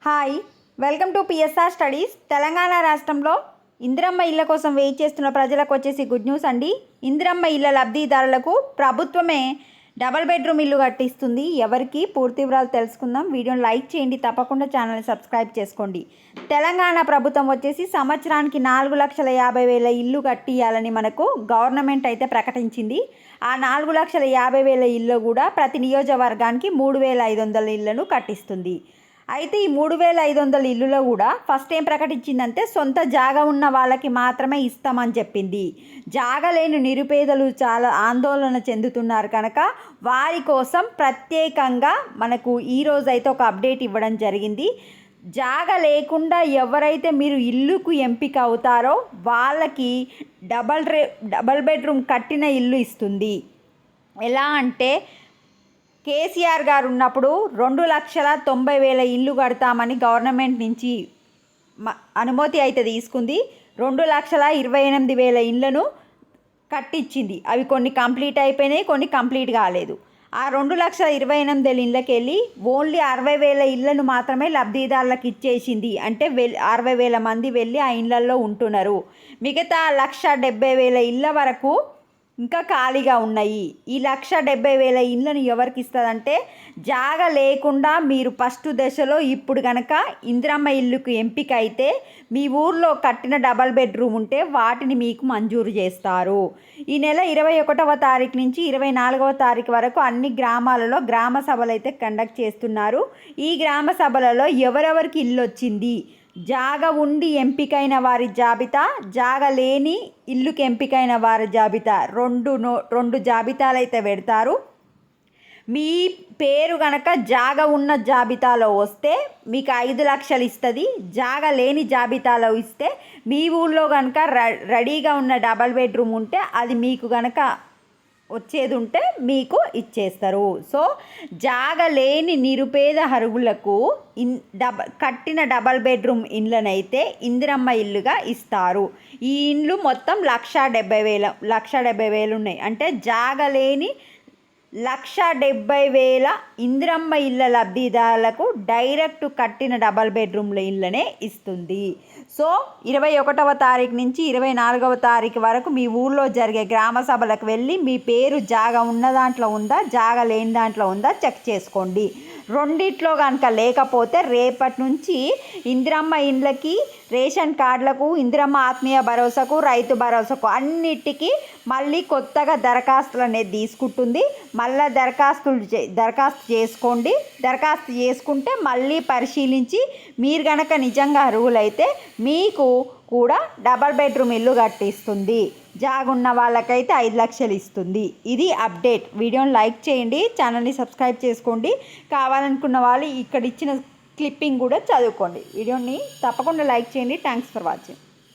Hi, welcome to PSR studies. Telangana రాష్ట్రంలో ఇందిరమ్మ ఇళ్ల కోసం వెయిట్ చేస్తున్న ప్రజలకు వచ్చేసి గుడ్ న్యూస్ అండి. ఇందిరమ్మ ఇళ్ల లబ్ధిదారులకు ప్రభుత్వమే డబుల్ బెడ్రూమ్ ఇల్లు కట్టిస్తుంది. ఎవరికి పూర్తి వివరాలు తెలుసుకుందాం. వీడియోని లైక్ చేయండి, తప్పకుండా ఛానల్ని సబ్స్క్రైబ్ చేసుకోండి. తెలంగాణ ప్రభుత్వం వచ్చేసి సంవత్సరానికి 4,50,000 ఇల్లు కట్టియాలని మనకు గవర్నమెంట్ అయితే ప్రకటించింది. ఆ 4,50,000 ఇల్లు కూడా ప్రతి నియోజకవర్గానికి 3,500 ఇళ్లను కట్టిస్తుంది. అయితే ఈ 3,500 ఇల్లులో కూడా ఫస్ట్ ఏం ప్రకటించిందంటే సొంత జాగా ఉన్న వాళ్ళకి మాత్రమే ఇస్తామని చెప్పింది. జాగా లేని నిరుపేదలు చాలా ఆందోళన చెందుతున్నారు కనుక వారి కోసం ప్రత్యేకంగా మనకు ఈరోజు అయితే ఒక అప్డేట్ ఇవ్వడం జరిగింది. జాగా లేకుండా ఎవరైతే మీరు ఇల్లుకు ఎంపిక అవుతారో వాళ్ళకి డబల్ బెడ్రూమ్ కట్టిన ఇల్లు ఇస్తుంది. ఎలా అంటే కేసీఆర్ గారు ఉన్నప్పుడు 2,90,000 ఇల్లు కడతామని గవర్నమెంట్ నుంచి అనుమతి అయితే తీసుకుంది. 2,28,000 ఇళ్లను కట్టించింది. అవి కొన్ని కంప్లీట్ అయిపోయినాయి, కొన్ని కంప్లీట్ కాలేదు. ఆ 2,28,000 ఇళ్ళకి వెళ్ళి ఓన్లీ 60,000 ఇళ్లను మాత్రమే లబ్ధిదారులకు ఇచ్చేసింది. అంటే 60,000 మంది వెళ్ళి ఆ ఇళ్లల్లో ఉంటున్నారు. మిగతా 1,70,000 ఇళ్ళ వరకు ఇంకా ఖాళీగా ఉన్నాయి. ఈ 1,70,000 ఇళ్ళను ఎవరికి ఇస్తుందంటే జాగా లేకుండా మీరు ఫస్ట్ దశలో ఇప్పుడు కనుక ఇందిరమ్మ ఇల్లుకు ఎంపిక అయితే మీ ఊర్లో కట్టిన డబల్ బెడ్రూమ్ ఉంటే వాటిని మీకు మంజూరు చేస్తారు. ఈ నెల 21వ తారీఖు నుంచి 24వ తారీఖు వరకు అన్ని గ్రామాలలో గ్రామ సభలు అయితే కండక్ట్ చేస్తున్నారు. ఈ గ్రామ సభలలో ఎవరెవరికి ఇల్లు వచ్చింది, జాగా ఉండి ఎంపికైన వారి జాబితా, జాగా లేని ఇల్లుకి ఎంపికైన వారి జాబితా, రెండు జాబితాలు అయితే పెడతారు. మీ పేరు కనుక జాగా ఉన్న జాబితాలో వస్తే మీకు 5 లక్షలు ఇస్తుంది. జాగా లేని జాబితాలో ఇస్తే మీ ఊళ్ళో కనుక రెడీగా ఉన్న డబల్ బెడ్రూమ్ ఉంటే అది మీకు కనుక వచ్చేది ఉంటే మీకు ఇచ్చేస్తారు. సో జాగా లేని నిరుపేద అర్హులకు కట్టిన డబల్ బెడ్రూమ్ ఇళ్ళనైతే ఇందిరమ్మ ఇల్లుగా ఇస్తారు. ఈ ఇండ్లు మొత్తం 1,70,000 ఉన్నాయి. అంటే జాగా లేని 1,70,000 ఇందిరమ్మ ఇళ్ళ లబ్ధిదారులకు డైరెక్ట్ కట్టిన డబల్ బెడ్రూమ్ల ఇళ్ళనే ఇస్తుంది. సో 21వ తారీఖు నుంచి 24వ తారీఖు వరకు మీ ఊళ్ళో జరిగే గ్రామ సభలకు వెళ్ళి మీ పేరు జాగా ఉన్న దాంట్లో ఉందా, జాగా లేని దాంట్లో ఉందా చెక్ చేసుకోండి. రెండిట్లో కనుక లేకపోతే రేపటి నుంచి ఇందిరమ్మ ఇండ్లకి, రేషన్ కార్డులకు, ఇందిరమ్మ ఆత్మీయ భరోసాకు, రైతు భరోసాకు అన్నిటికీ మళ్ళీ కొత్తగా దరఖాస్తులు అనేది తీసుకుంటుంది. మళ్ళీ దరఖాస్తు చేసుకోండి. దరఖాస్తు చేసుకుంటే మళ్ళీ పరిశీలించి మీరు కనుక నిజంగా అర్హులైతే మీకు కూడా డబల్ బెడ్రూమ్ ఇల్లు కట్టిస్తుంది. జాగున్న వాళ్ళకైతే 5 లక్షలు ఇస్తుంది. ఇది అప్డేట్. వీడియోని లైక్ చేయండి, ఛానల్ని సబ్స్క్రైబ్ చేసుకోండి. కావాలనుకున్న వాళ్ళు ఇక్కడ ఇచ్చిన క్లిప్పింగ్ కూడా చదువుకోండి. వీడియోని తప్పకుండా లైక్ చేయండి. Thanks for watching.